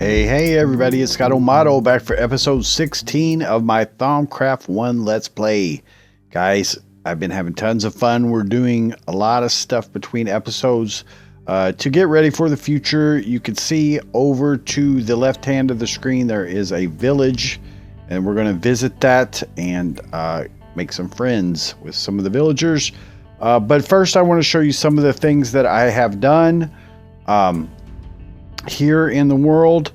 Hey everybody, it's Scott O'Mato back for episode 16 of my Thaumcraft 1 Let's Play. Guys, I've been having tons of fun. We're doing a lot of stuff between episodes. To get ready for the future, you can see over to the left hand of the screen there is a village, and we're going to visit that and make some friends with some of the villagers. But first I want to show you some of the things that I have done here in the world.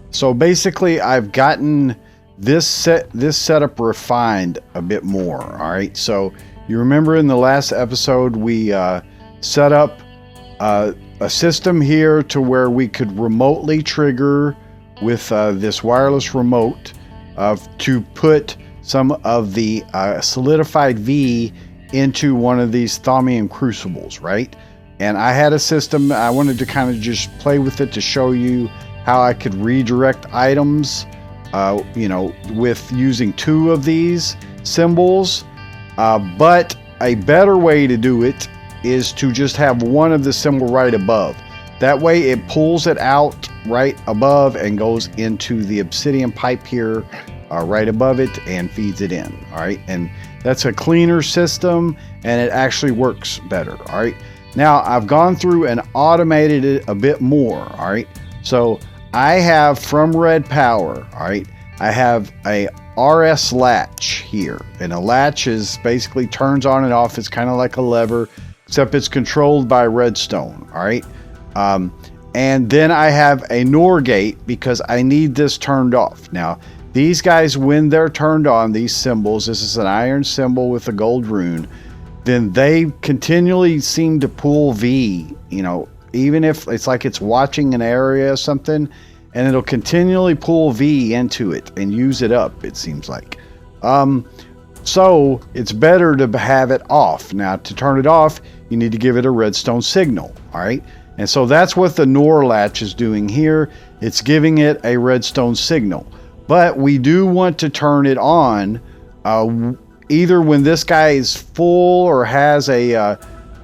So basically I've gotten this setup refined a bit more. All right, so you remember in the last episode we set up a system here to where we could remotely trigger with this wireless remote to put some of the solidified V into one of these Thaumium crucibles, right? And I had a system. I wanted to kind of just play with it to show you how I could redirect items, with using two of these symbols. But a better way to do it is to just have one of the symbol right above. That way it pulls it out right above and goes into the obsidian pipe here right above it and feeds it in. All right, and that's a cleaner system and it actually works better. All right. Now I've gone through and automated it a bit more. All right, so I have from Red Power, all right, I have a RS latch here, and a latch is basically turns on and off. It's kind of like a lever, except it's controlled by redstone. All right, and then I have a NOR gate because I need this turned off. Now these guys, when they're turned on, these symbols, this is an iron symbol with a gold rune, then they continually seem to pull V, even if it's like it's watching an area or something, and it'll continually pull V into it and use it up, it seems like. So it's better to have it off. Now to turn it off, you need to give it a redstone signal, all right? And so that's what the NOR latch is doing here. It's giving it a redstone signal. But we do want to turn it on either when this guy is full or has a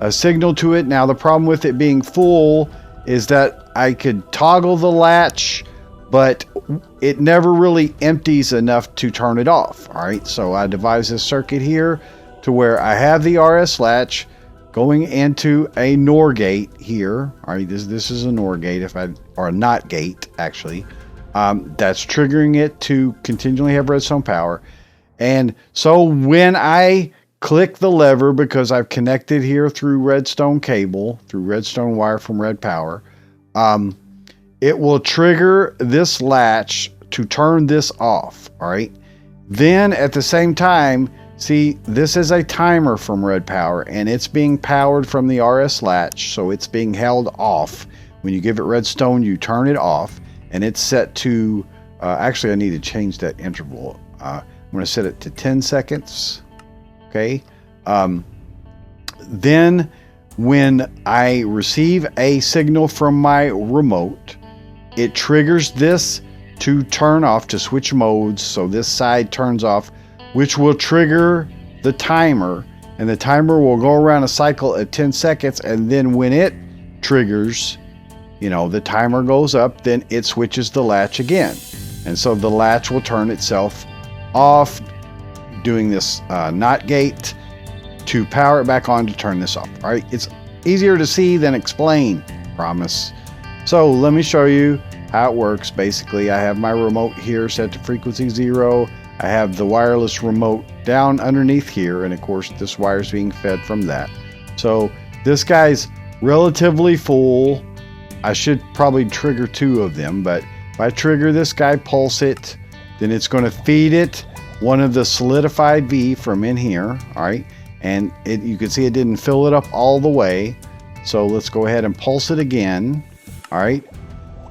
signal to it. Now the problem with it being full is that I could toggle the latch, but it never really empties enough to turn it off. All right, so I devised this circuit here to where I have the RS latch going into a NOR gate here. All right, this is a NOR gate, or a NOT gate actually. That's triggering it to continually have redstone power. And so when I click the lever, because I've connected here through redstone cable, through redstone wire from Red Power, it will trigger this latch to turn this off. All right. Then at the same time, see, this is a timer from Red Power and it's being powered from the RS latch. So it's being held off. When you give it redstone, you turn it off and it's set to, actually I need to change that interval. I'm going to set it to 10 seconds. Okay. Then when I receive a signal from my remote, it triggers this to turn off, to switch modes. So this side turns off, which will trigger the timer, and the timer will go around a cycle at 10 seconds. And then when it triggers, the timer goes up, then it switches the latch again. And so the latch will turn itself off, doing this NOT gate to power it back on to turn this off. All right, it's easier to see than explain, promise. So let me show you how it works. Basically, I have my remote here set to frequency 0. I have the wireless remote down underneath here, and of course this wire is being fed from that. So this guy's relatively full. I should probably trigger 2 of them, but if I trigger this guy, pulse it, then it's going to feed it one of the solidified V from in here. All right, and you can see it didn't fill it up all the way, so let's go ahead and pulse it again. All right,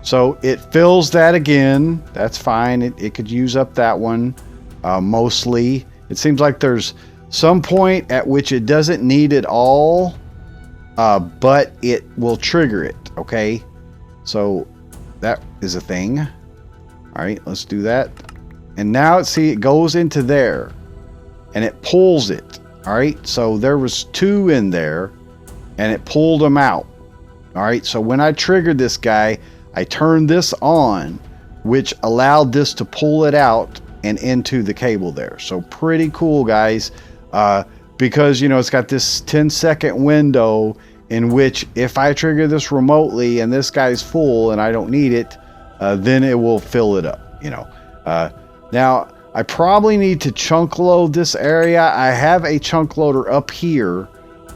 so it fills that again. That's fine. It could use up that one mostly. It seems like there's some point at which it doesn't need it all, but it will trigger it. Okay, so that is a thing. All right, let's do that. And now see, it goes into there and it pulls it. All right, so there was 2 in there and it pulled them out. All right, so when I triggered this guy, I turned this on which allowed this to pull it out and into the cable there. So pretty cool, guys, because, you know, it's got this 10-second window in which if I trigger this remotely and this guy's full and I don't need it, then it will fill it up, you know. Now, I probably need to chunk load this area. I have a chunk loader up here,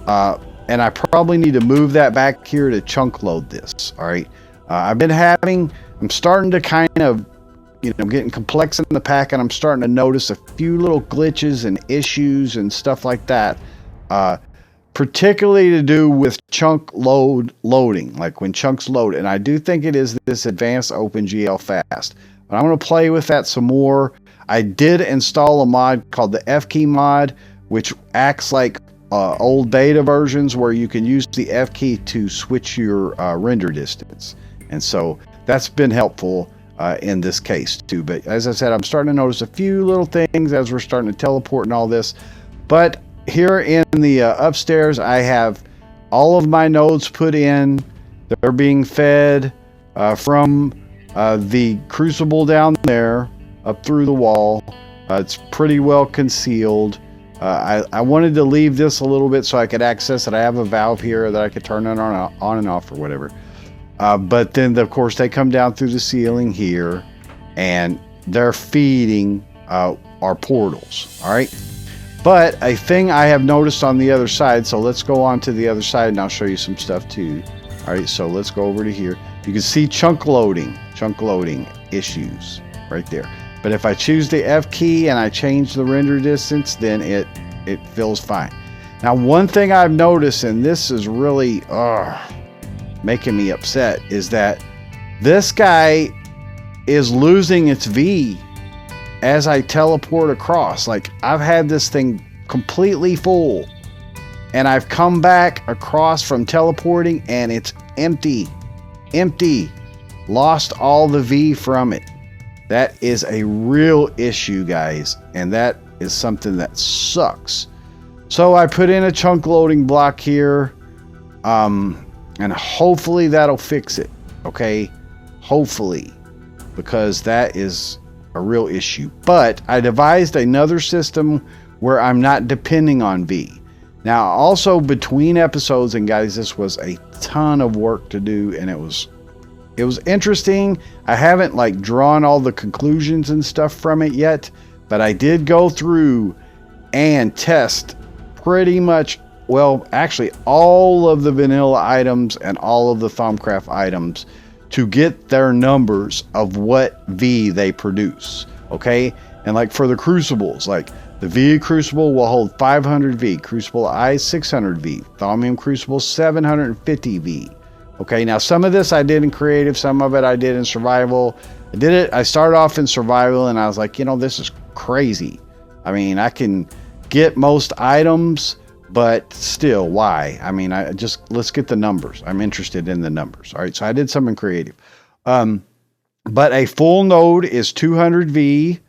and I probably need to move that back here to chunk load this, all right? I'm starting to kind of, you know, getting complex in the pack, and I'm starting to notice a few little glitches and issues and stuff like that, particularly to do with chunk loading, like when chunks load. And I do think it is this advanced OpenGL fast, but I'm going to play with that some more. I did install a mod called the F-key mod, which acts like old beta versions where you can use the F-key to switch your render distance. And so that's been helpful in this case too. But as I said, I'm starting to notice a few little things as we're starting to teleport and all this. But here in the upstairs, I have all of my nodes put in. They're being fed from the crucible down there up through the wall. It's pretty well concealed. I wanted to leave this a little bit so I could access it. I have a valve here that I could turn it on and off or whatever. But then, of course, they come down through the ceiling here, and they're feeding our portals, all right? But a thing I have noticed on the other side, so let's go on to the other side, and I'll show you some stuff too. All right, so let's go over to here. You can see chunk loading issues right there. But if I choose the F key and I change the render distance, then it feels fine. Now, one thing I've noticed, and this is really making me upset, is that this guy is losing its V as I teleport across. Like, I've had this thing completely full and I've come back across from teleporting and it's empty, lost all the V from it. That is a real issue, guys, and that is something that sucks. So I put in a chunk loading block here, and hopefully that'll fix it, okay? Hopefully, because that is a real issue. But I devised another system where I'm not depending on V. Now, also between episodes, and guys, this was a ton of work to do, and it was interesting. I haven't like drawn all the conclusions and stuff from it yet, but I did go through and test pretty much, well, actually all of the vanilla items and all of the Thaumcraft items to get their numbers of what V they produce, okay? And like for the crucibles, like the V crucible will hold 500 V, Crucible I 600 V, Thaumium crucible 750 V. Okay, now some of this I did in creative, some of it I did in survival. I started off in survival and I was like, you know, this is crazy. I mean, I can get most items, but still, why? I mean, let's get the numbers. I'm interested in the numbers. All right, so I did some in creative. But a full node is 200 V,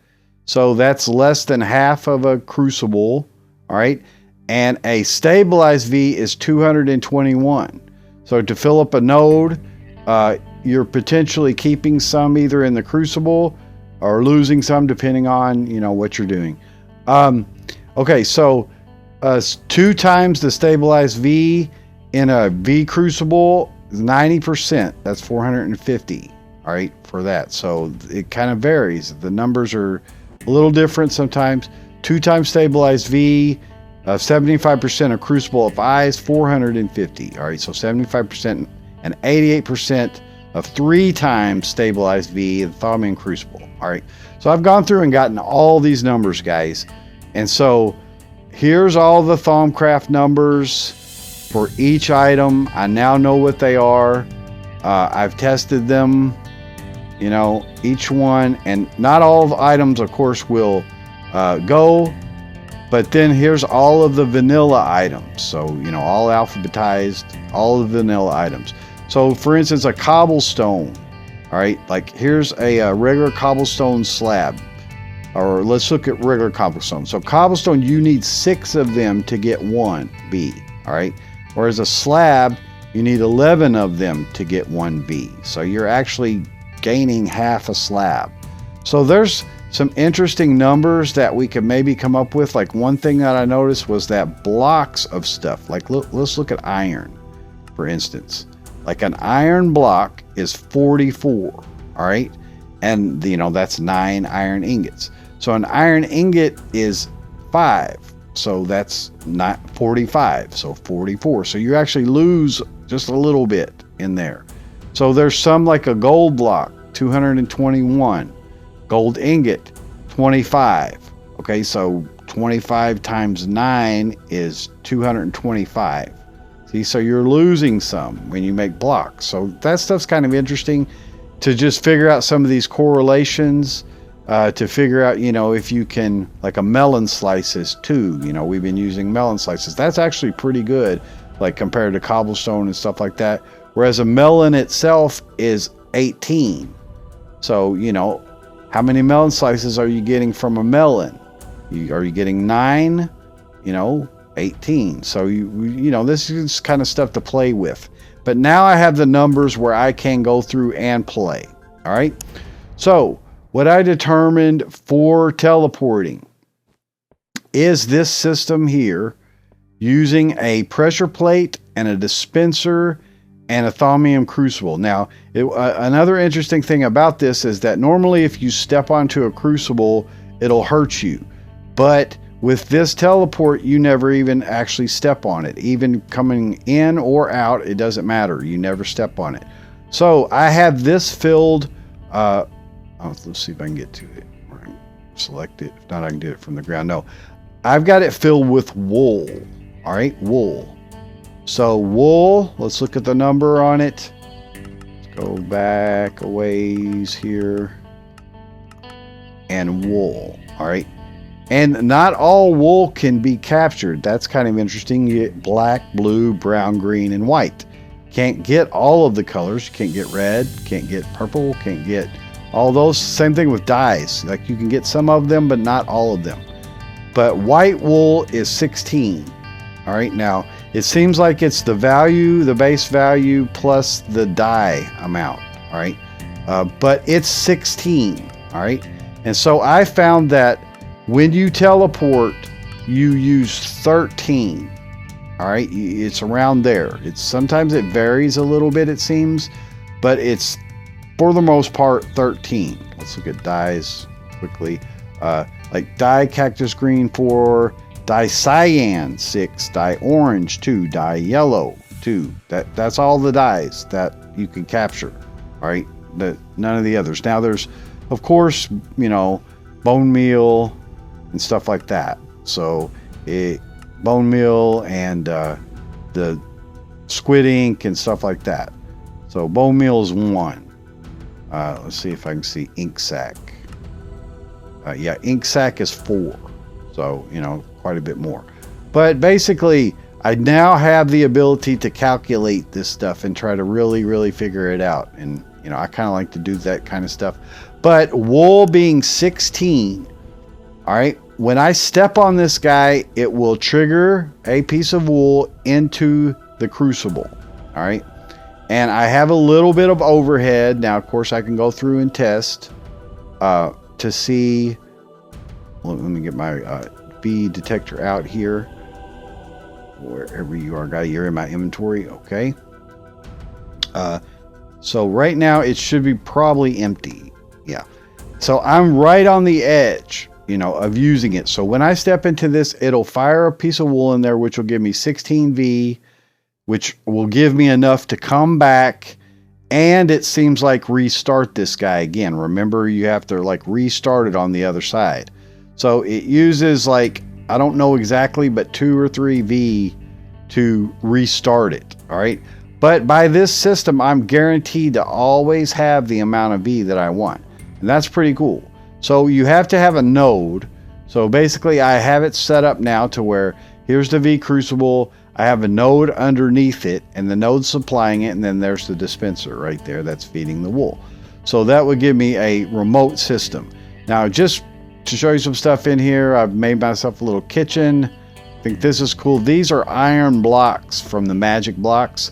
so that's less than half of a crucible, all right? And a stabilized V is 221. So to fill up a node, you're potentially keeping some either in the crucible or losing some depending on, you know, what you're doing. Okay, so 2 times the stabilized V in a V crucible is 90%. That's 450, all right, for that. So it kind of varies. The numbers are a little different sometimes. 2 times stabilized V, 75% of crucible of eyes, 450. All right, so 75% and 88% of 3 times stabilized V, the Thaumium crucible. All right, so I've gone through and gotten all these numbers, guys. And so here's all the Thaumcraft numbers for each item. I now know what they are. I've tested them, you know, each one, and not all the items, of course, will go. But then here's all of the vanilla items. So, you know, all alphabetized, all of the vanilla items. So, for instance, a cobblestone. All right, like here's a regular cobblestone slab. Or let's look at regular cobblestone. So, cobblestone, you need 6 of them to get 1 V. All right, whereas a slab, you need 11 of them to get 1 V. So, you're actually gaining half a slab. So there's some interesting numbers that we could maybe come up with. Like one thing that I noticed was that blocks of stuff, like let's look at iron, for instance. Like an iron block is 44, all right? And, you know, that's 9 iron ingots. So an iron ingot is 5. So that's not 45, so 44. So you actually lose just a little bit in there. So there's some like a gold block, 221. Gold ingot, 25. Okay, so 25 times 9 is 225. See, so you're losing some when you make blocks. So that stuff's kind of interesting to just figure out some of these correlations, to figure out, you know, if you can, like a melon slices too. You know, we've been using melon slices. That's actually pretty good, like compared to cobblestone and stuff like that. Whereas a melon itself is 18. So, you know, how many melon slices are you getting from a melon? Are you getting 9? You know, 18. So you know, this is kind of stuff to play with. But now I have the numbers where I can go through and play. All right. So what I determined for teleporting is this system here, using a pressure plate and a dispenser and a thaumium crucible. Now, another interesting thing about this is that normally if you step onto a crucible, it'll hurt you. But with this teleport, you never even actually step on it. Even coming in or out, it doesn't matter. You never step on it. So I have this filled. Let's see if I can get to it. Select it. If not, I can do it from the ground. No, I've got it filled with wool. All right, wool. So wool, let's look at the number on it. Let's go back a ways here. And wool, all right. And not all wool can be captured. That's kind of interesting. You get black, blue, brown, green, and white. Can't get all of the colors. You can't get red, can't get purple, can't get all those. Same thing with dyes. Like you can get some of them, but not all of them. But white wool is 16. All right, now it seems like it's the value, the base value plus the dye amount. All right, but it's 16. All right, and so I found that when you teleport, you use 13. All right, it's around there. It's sometimes it varies a little bit, it seems, but it's for the most part 13. Let's look at dyes quickly. Like dye cactus green 4, dye cyan 6, dye orange 2, dye yellow 2. That's all the dyes that you can capture. All right, none of the others. Now there's, of course, you know, bone meal and stuff like that. So bone meal and the squid ink and stuff like that. So bone meal is 1. Let's see if I can see ink sac. Yeah, ink sac is 4. So, you know, quite a bit more. But basically, I now have the ability to calculate this stuff and try to really figure it out. And, you know, I kind of like to do that kind of stuff. But wool being 16, all right, when I step on this guy, it will trigger a piece of wool into the crucible. All right. And I have a little bit of overhead. Now, of course, I can go through and test to see. Well, let me get my feed detector out here. Wherever you are, guy, you're in my inventory. Okay. So right now it should be probably empty. Yeah. So I'm right on the edge, you know, of using it. So when I step into this, it'll fire a piece of wool in there, which will give me 16V, which will give me enough to come back. And it seems like restart this guy again. Remember, you have to like restart it on the other side. So it uses like, I don't know exactly, but 2 or 3 V to restart it. All right. But by this system, I'm guaranteed to always have the amount of V that I want. And that's pretty cool. So you have to have a node. So basically I have it set up now to where here's the V crucible. I have a node underneath it and the node's supplying it. And then there's the dispenser right there that's feeding the wool. So that would give me a remote system. Now, just to show you some stuff in here, I've made myself a little kitchen. I think this is cool. These are iron blocks from the magic blocks.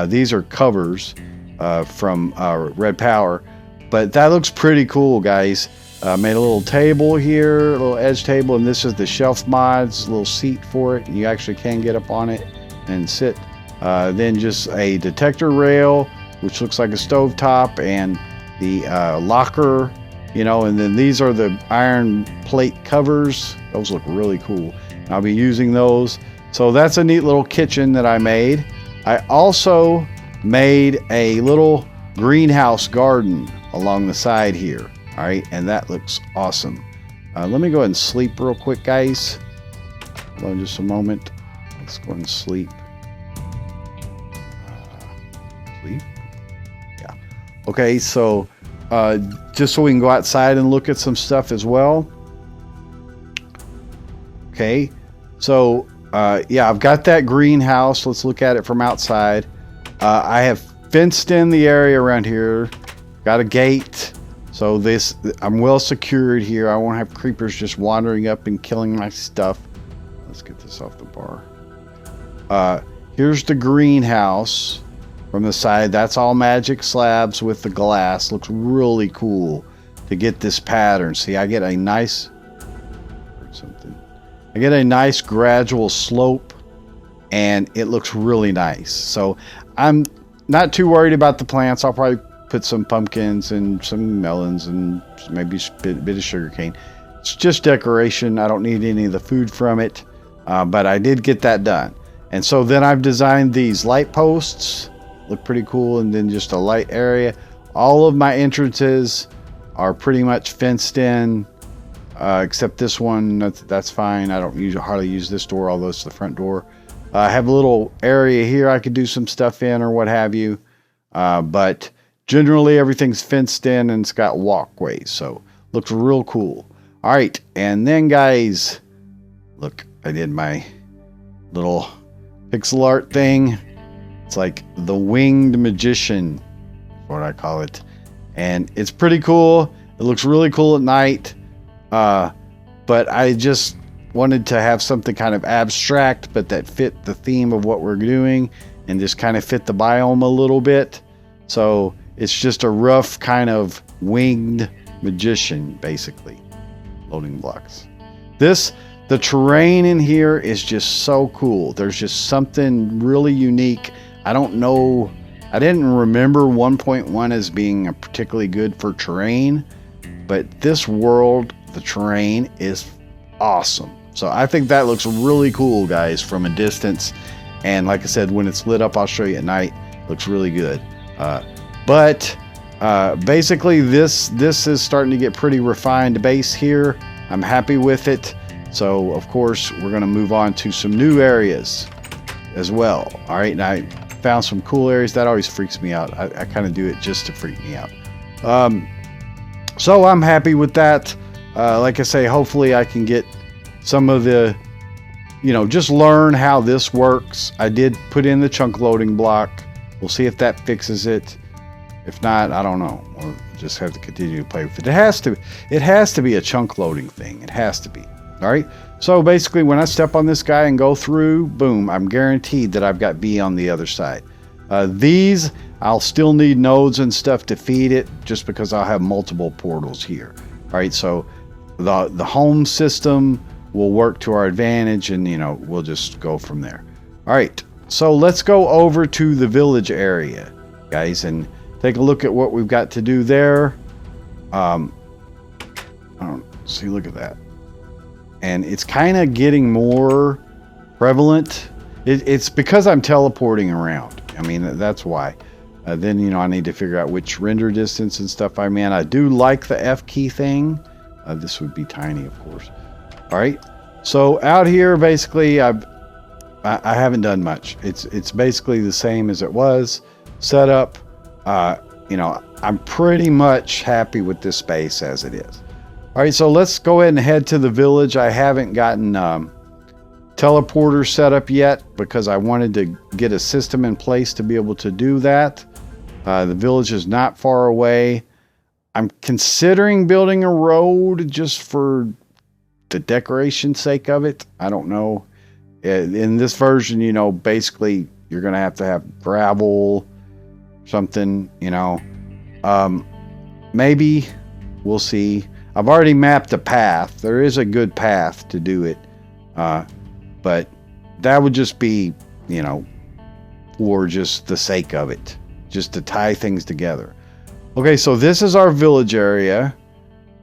These are covers from Red Power. But that looks pretty cool, guys. Made a little table here, a little edge table, and this is the shelf mods, a little seat for it. And you actually can get up on it and sit. Then just a detector rail, which looks like a stovetop, and the locker, you know, and then these are the iron plate covers. Those look really cool. I'll be using those. So that's a neat little kitchen that I made. I also made a little greenhouse garden along the side here. All right, and that looks awesome. Let me go ahead and sleep real quick, guys. Hold on just a moment. Let's go ahead and sleep. Sleep? Yeah. Okay, so just so we can go outside and look at some stuff as well. Okay, so yeah, I've got that greenhouse. Let's look at it from outside. I have fenced in the area around here. Got a gate. So I'm well secured here. I won't have creepers just wandering up and killing my stuff. Let's get this off the bar. Here's the greenhouse from the side. That's all magic slabs with the glass. Looks really cool to get this pattern. See, I get a nice gradual slope, and it looks really nice. So I'm not too worried about the plants. I'll probably put some pumpkins and some melons and maybe a bit of sugar cane. It's just decoration. I don't need any of the food from it, but I did get that done. And so then I've designed these light posts. Look pretty cool, and then just a light area. All of my entrances are pretty much fenced in, except this one. That's fine. I don't hardly use this door, although it's the front door. I have a little area here I could do some stuff in or what have you, but generally everything's fenced in and it's got walkways, so looks real cool. All right, and then guys, look, I did my little pixel art thing. It's like the winged magician, what I call it, and it's pretty cool. It looks really cool at night, but I just wanted to have something kind of abstract but that fit the theme of what we're doing and just kind of fit the biome a little bit. So it's just a rough kind of winged magician, basically. Loading blocks. The terrain in here is just so cool. There's just something really unique. I don't know. I didn't remember 1.1 as being particularly good for terrain, but this world, the terrain is awesome. So I think that looks really cool, guys, from a distance. And like I said, when it's lit up, I'll show you at night. Looks really good. But basically this is starting to get pretty refined base here. I'm happy with it. So of course we're going to move on to some new areas as well. All right, and I found some cool areas. That always freaks me out. I kind of do it just to freak me out. So I'm happy with that. Like I say, hopefully I can get some of the, just learn how this works. I did put in the chunk loading block. We'll see if that fixes it. If not, I don't know. We'll just have to continue to play with it. It has to be a chunk loading thing. It has to be. All right. So basically, when I step on this guy and go through, boom, I'm guaranteed that I've got B on the other side. These, I'll still need nodes and stuff to feed it, just because I'll have multiple portals here. All right. So the home system will work to our advantage, and we'll just go from there. All right. So let's go over to the village area, guys, and take a look at what we've got to do there. See, look at that. And it's kind of getting more prevalent. It's because I'm teleporting around. I mean, that's why. Then, I need to figure out which render distance and stuff I'm in. I do like the F key thing. This would be tiny, of course. All right. So out here, basically, I haven't done much. It's basically the same as it was. Setup. I'm pretty much happy with this space as it is. All right, so let's go ahead and head to the village. I haven't gotten teleporter set up yet because I wanted to get a system in place to be able to do that. The village is not far away. I'm considering building a road just for the decoration sake of it. I don't know. In this version, basically you're going to have gravel, something, maybe we'll see. I've already mapped a path. There is a good path to do it, but that would just be, you know, for just the sake of it, just to tie things together. Okay, so this is our village area.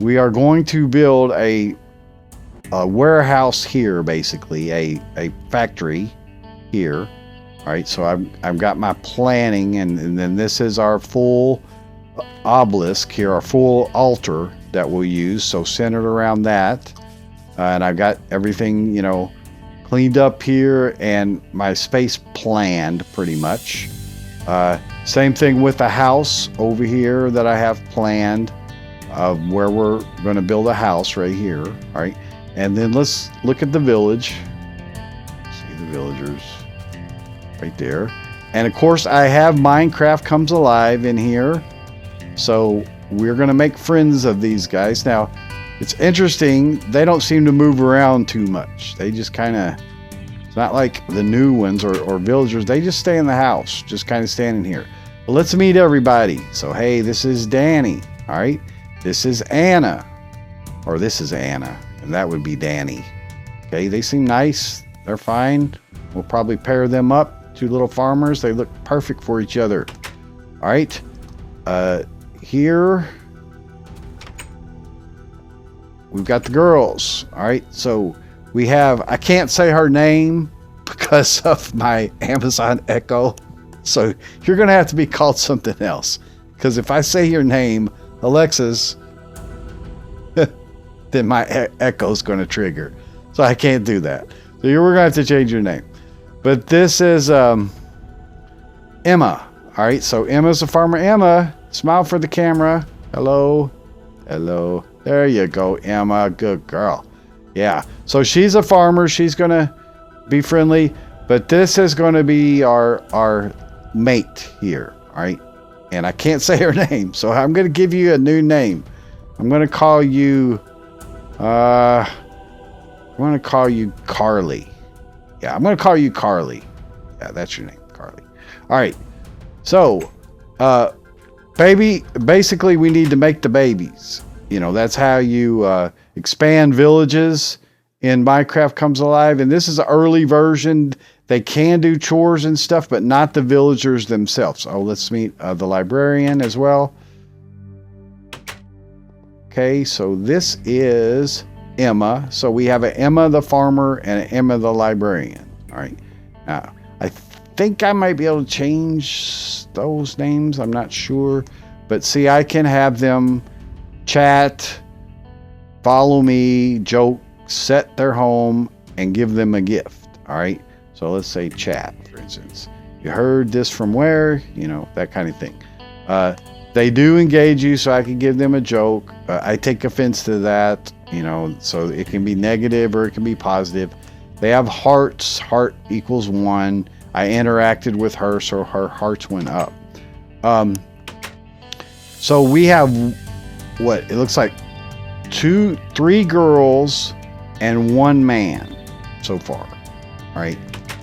We are going to build a warehouse here, basically a factory here. All right, so I've got my planning, and then this is our full obelisk here, our full altar that we'll use. So centered around that, and I've got everything, you know, cleaned up here and my space planned pretty much. Same thing with the house over here that I have planned, where we're going to build a house right here. All right, and then let's look at the village. See the villagers right there, and of course I have Minecraft Comes Alive in here, so we're going to make friends of these guys. Now it's interesting, they don't seem to move around too much. They just kind of, it's not like the new ones or villagers. They just stay in the house, just kind of standing here. But let's meet everybody. So, hey, this is Danny. All right. This is Anna. Or this is Anna. And that would be Danny. Okay. They seem nice. They're fine. We'll probably pair them up. Two little farmers. They look perfect for each other. All right. Here we've got the girls. All right. So we have, I can't say her name because of my Amazon Echo. So you're going to have to be called something else. Because if I say your name, Alexis, then my Echo's going to trigger. So I can't do that. So we're going to have to change your name. But this is Emma. All right. So Emma's a farmer. Emma, smile for the camera. Hello. Hello. There you go, Emma. Good girl. Yeah, so she's a farmer. She's going to be friendly, but this is going to be our mate here, all right? And I can't say her name, so I'm going to give you a new name. I'm going to call you, I'm going to call you Carly. Yeah, I'm going to call you Carly. Yeah, that's your name, Carly. All right, so, basically we need to make the babies. You know, that's how you expand villages in Minecraft Comes Alive. And this is an early version. They can do chores and stuff, but not the villagers themselves. Oh, let's meet the librarian as well. Okay, so this is Emma. So we have an Emma the farmer and an Emma the librarian. All right. Now, I think I might be able to change those names. I'm not sure. But see, I can have them chat, follow me, joke, set their home, and give them a gift. All right. So let's say chat, for instance. You heard this from where? You know, that kind of thing. They do engage you, so I can give them a joke. I take offense to that, you know, so it can be negative or it can be positive. They have hearts. Heart equals 1. I interacted with her, so her hearts went up. So we have what it looks like 3 girls and 1 man so far. All right.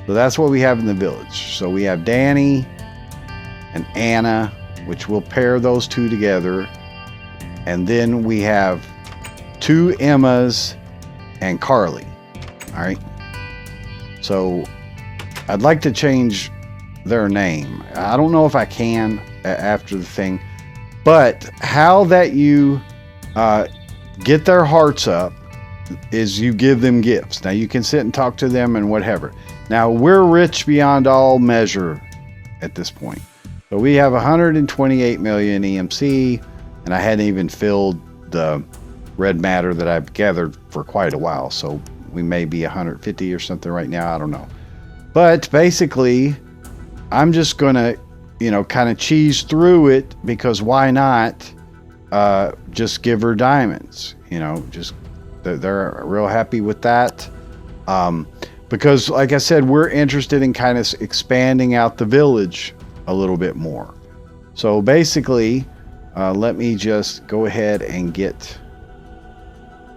So that's what we have in the village. So we have Danny and Anna, which will pair those 2 together. And then we have 2 Emmas and Carly. All right. So I'd like to change their name. I don't know if I can after the thing. But how that you get their hearts up is you give them gifts. Now you can sit and talk to them and whatever. Now we're rich beyond all measure at this point. So we have 128 million EMC, and I hadn't even filled the red matter that I've gathered for quite a while. So we may be 150 or something right now. I don't know. But basically, I'm just going to, you know, kind of cheese through it, because why not just give her diamonds? You know, just they're real happy with that. Because like I said, we're interested in kind of expanding out the village a little bit more. So basically, let me just go ahead and get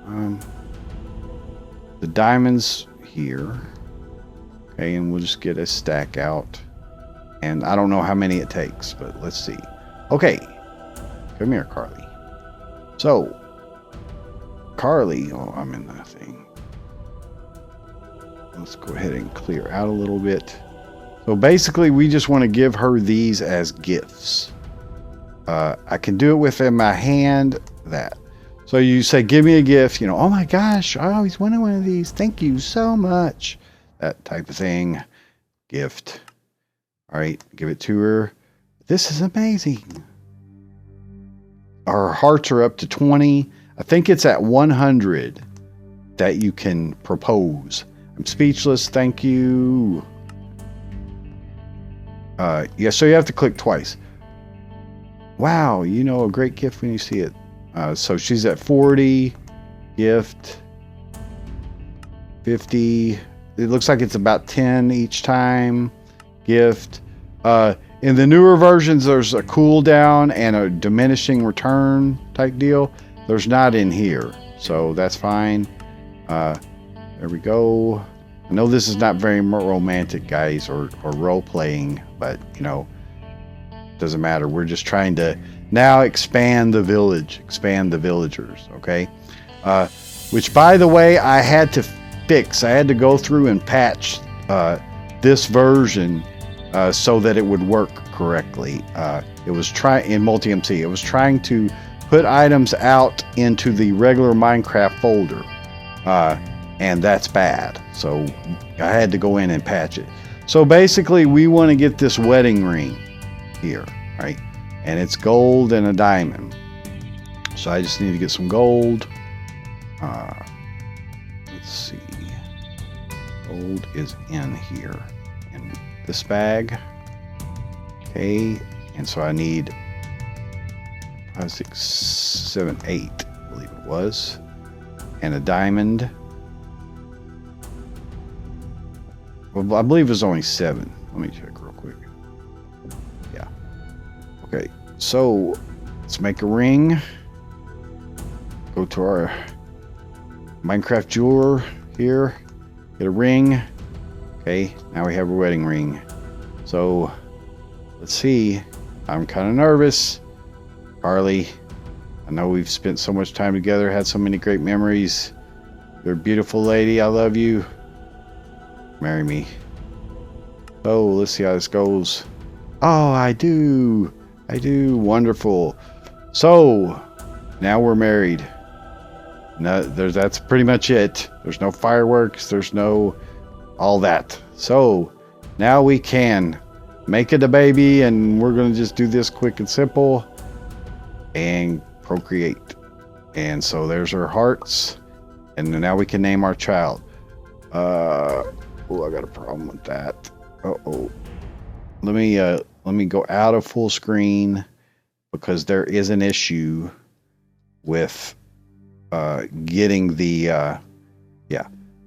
the diamonds here. Okay, and we'll just get a stack out. And I don't know how many it takes, but let's see. Okay, come here, Carly. So, Carly, oh, I'm in that thing. Let's go ahead and clear out a little bit. So basically, we just want to give her these as gifts. I can do it within my hand, that. So you say, give me a gift, you know, oh my gosh, I always wanted one of these. Thank you so much. That type of thing. Gift. All right, give it to her. This is amazing. Our hearts are up to 20. I think it's at 100 that you can propose. I'm speechless. Thank you. Yeah, so you have to click twice. Wow, you know, a great gift when you see it. So she's at 40. Gift. 50. It looks like it's about 10 each time. Gift. In the newer versions, there's a cooldown and a diminishing return type deal. There's not in here, so that's fine. There we go. I know this is not very romantic, guys, or role-playing, but, you know, doesn't matter. We're just trying to now expand the village, expand the villagers, okay? Which, by the way, I had to fix. I had to go through and patch this version so that it would work correctly. It was in multi-MC. It was trying to put items out into the regular Minecraft folder, and that's bad. So I had to go in and patch it. So basically, we want to get this wedding ring here, right? And it's gold and a diamond. So I just need to get some gold. Let's see. Gold is in here in this bag. Okay, and so I need 5, 6, 7, 8, I believe it was, and a diamond. Well, I believe it was only 7. Let me check real quick. Yeah. Okay, so let's make a ring. Go to our Minecraft jeweler here. Get a ring. Okay, now we have a wedding ring. So let's see. I'm kind of nervous. Carly, I know we've spent so much time together, had so many great memories. You're a beautiful lady. I love you. Marry me. Oh, let's see how this goes. Oh, I do. I do. Wonderful. So now we're married. No, that's pretty much it. There's no fireworks. There's no all that. So now we can make it a baby, and we're going to just do this quick and simple and procreate. And so there's our hearts, and now we can name our child. Oh, I got a problem with that. Uh-oh. Let me go out of full screen because there is an issue with getting the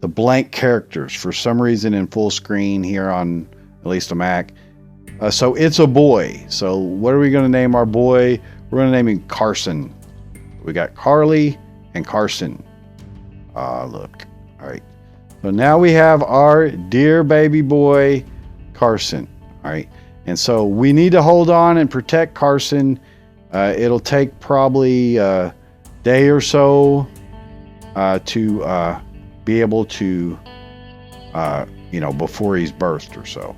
blank characters for some reason in full screen here on at least a Mac. So it's a boy. So what are we going to name our boy? We're going to name him Carson. We got Carly and Carson. Look. All right. So now we have our dear baby boy, Carson. All right. And so we need to hold on and protect Carson. It'll take probably a day or so to be able to, before he's birthed or so.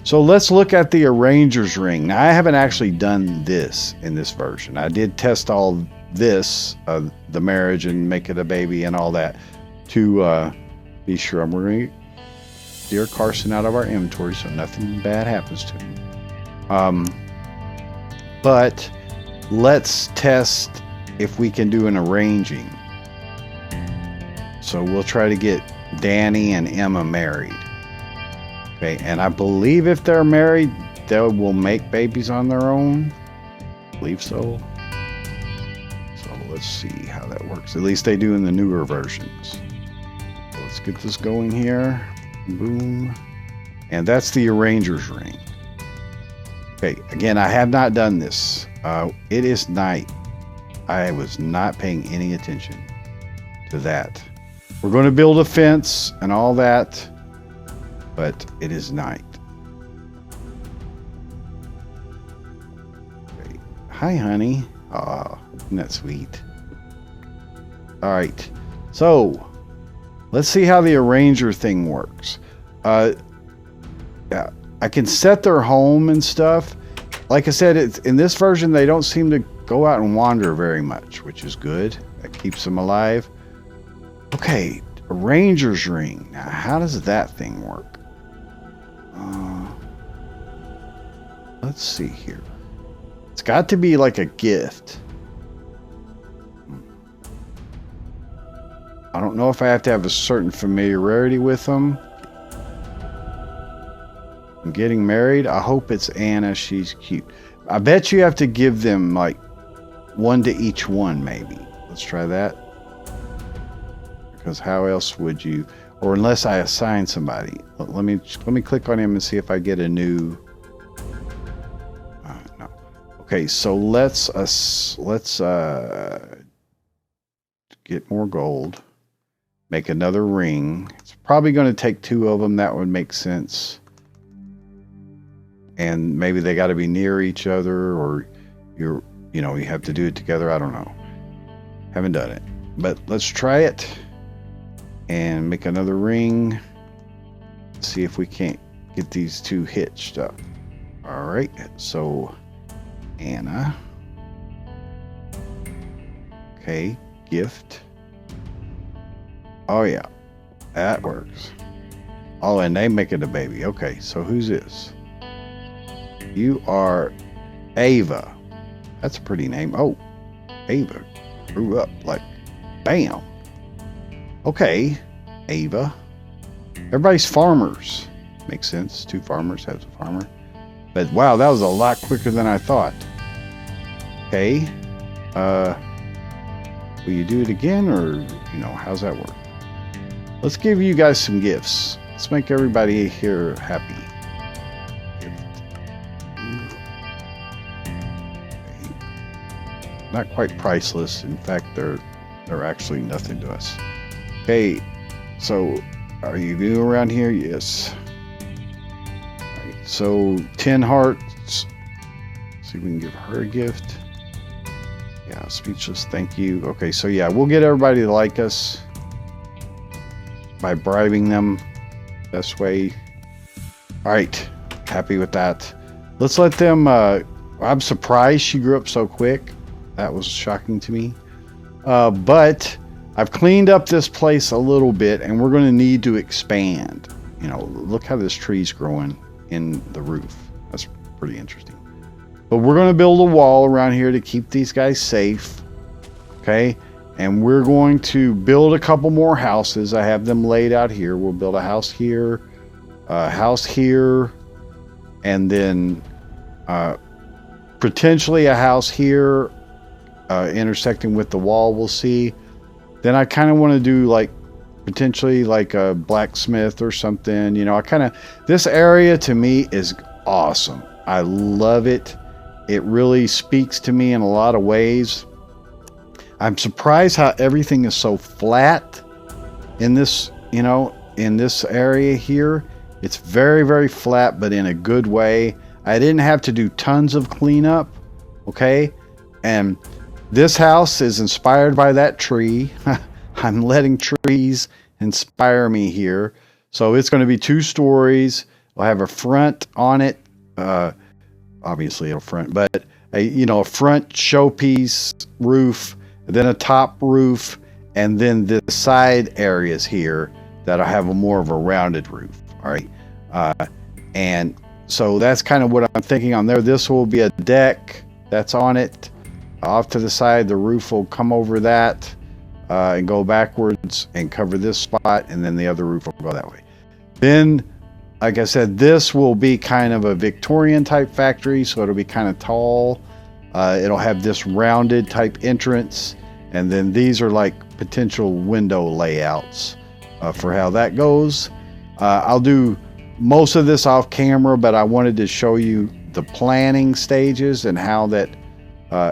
So let's look at the arranger's ring. Now, I haven't actually done this in this version. I did test all this, the marriage and make it a baby and all that, to be sure. We're going to clear Carson out of our inventory so nothing bad happens to him. But let's test if we can do an arranging. So we'll try to get Danny and Emma married. Okay, and I believe if they're married, they will make babies on their own. I believe so. So let's see how that works. At least they do in the newer versions. So let's get this going here. Boom. And that's the arranger's ring. Okay, again, I have not done this. It is night. I was not paying any attention to that. We're going to build a fence and all that, but it is night. Okay. Hi, honey. Aw, isn't that sweet? All right. So let's see how the arranger thing works. Yeah, I can set their home and stuff. Like I said, in this version, they don't seem to go out and wander very much, which is good. That keeps them alive. Okay, arranger's ring. Now, how does that thing work? Let's see here. It's got to be like a gift. I don't know if I have to have a certain familiarity with them. I'm getting married. I hope it's Anna. She's cute. I bet you have to give them like one to each one, maybe. Let's try that. Because how else would you? Or unless I assign somebody. Let me click on him and see if I get a new. No. Okay, so let's get more gold. Make another ring. It's probably going to take 2 of them. That would make sense. And maybe they got to be near each other, or you have to do it together. I don't know. Haven't done it, but let's try it and make another ring. See if we can't get these 2 hitched up. All right. So Anna. Okay. Gift. Oh yeah, that works. Oh, and they make it a baby. Okay. So who's this? You are Ava. That's a pretty name. Oh, Ava grew up like, bam. Okay, Ava. Everybody's farmers. Makes sense. 2 farmers has a farmer. But wow, that was a lot quicker than I thought. Okay. Will you do it again, or how's that work? Let's give you guys some gifts. Let's make everybody here happy. Not quite priceless. In fact, they're actually nothing to us. Okay, so are you new around here? Yes. All right, so 10 hearts. See if we can give her a gift. Yeah, speechless. Thank you. Okay, so yeah, we'll get everybody to like us by bribing them. Best way. All right, happy with that. Let's let them. I'm surprised she grew up so quick. That was shocking to me. But I've cleaned up this place a little bit, and we're going to need to expand. Look how this tree's growing in the roof. That's pretty interesting. But we're going to build a wall around here to keep these guys safe. Okay? And we're going to build a couple more houses. I have them laid out here. We'll build a house here, and then potentially a house here. Intersecting with the wall, we'll see. Then I kind of want to do potentially like a blacksmith or something. This area to me is awesome. I love it. It really speaks to me in a lot of ways. I'm surprised how everything is so flat in this, in this area here. It's very, very flat, but in a good way. I didn't have to do tons of cleanup. Okay. And this house is inspired by that tree. I'm letting trees inspire me here. So it's going to be 2 stories. We'll have a front on it. Obviously a front, but a front showpiece roof, then a top roof, and then the side areas here that'll have more of a rounded roof. All right. And so that's kind of what I'm thinking on there. This will be a deck that's on it. Off to the side, the roof will come over that and go backwards and cover this spot, and then the other roof will go that way. Then, like I said, this will be kind of a Victorian type factory, so it'll be kind of tall. It'll have this rounded type entrance, and then these are like potential window layouts for how that goes. I'll do most of this off camera, but I wanted to show you the planning stages and how that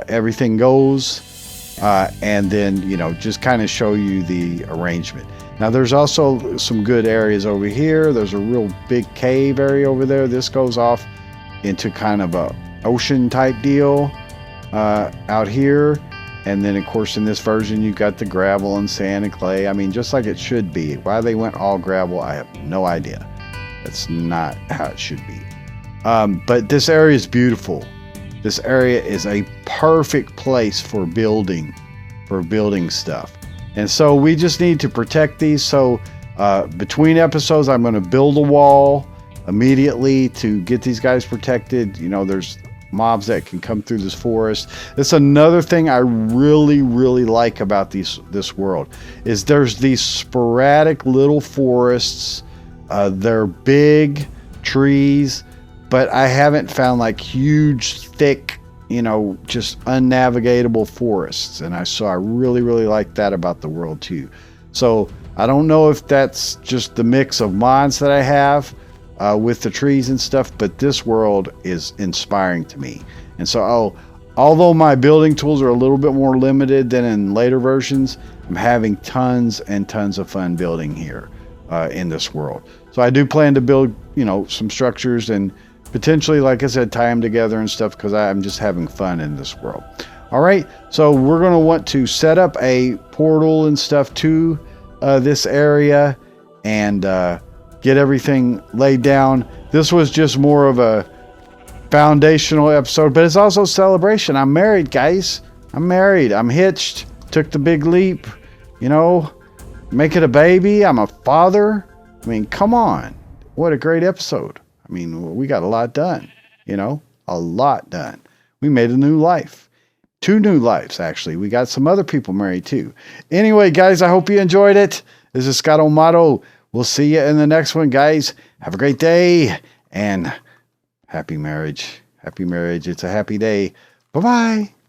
everything goes, and then just kind of show you the arrangement. Now there's also some good areas over here. There's a real big cave area over there. This goes off into kind of a ocean type deal out here. And then, of course, in this version, you got the gravel and sand and clay. I mean, just like it should be. Why they went all gravel, I have no idea. That's not how it should be. But this area is beautiful. This area is a perfect place for building stuff. And so we just need to protect these. So between episodes, I'm going to build a wall immediately to get these guys protected. You know, there's mobs that can come through this forest. That's another thing I really, really like about this world is there's these sporadic little forests. They're big trees, but I haven't found like huge, thick, you know, just unnavigatable forests. And so I really, really like that about the world too. So I don't know if that's just the mix of mods that I have with the trees and stuff, but this world is inspiring to me. And so although my building tools are a little bit more limited than in later versions, I'm having tons and tons of fun building here in this world. So I do plan to build, you know, some structures and potentially, like I said, tie them together and stuff because I'm just having fun in this world. All right, so we're going to want to set up a portal and stuff to this area and get everything laid down. This was just more of a foundational episode, but it's also a celebration. I'm married, guys. I'm married. I'm hitched. Took the big leap, you know, making a baby. I'm a father. I mean, come on. What a great episode. I mean, we got a lot done, you know, a lot done. We made a new life. 2 new lives, actually. We got some other people married, too. Anyway, guys, I hope you enjoyed it. This is Scott O'Mato. We'll see you in the next one, guys. Have a great day and happy marriage. Happy marriage. It's a happy day. Bye-bye.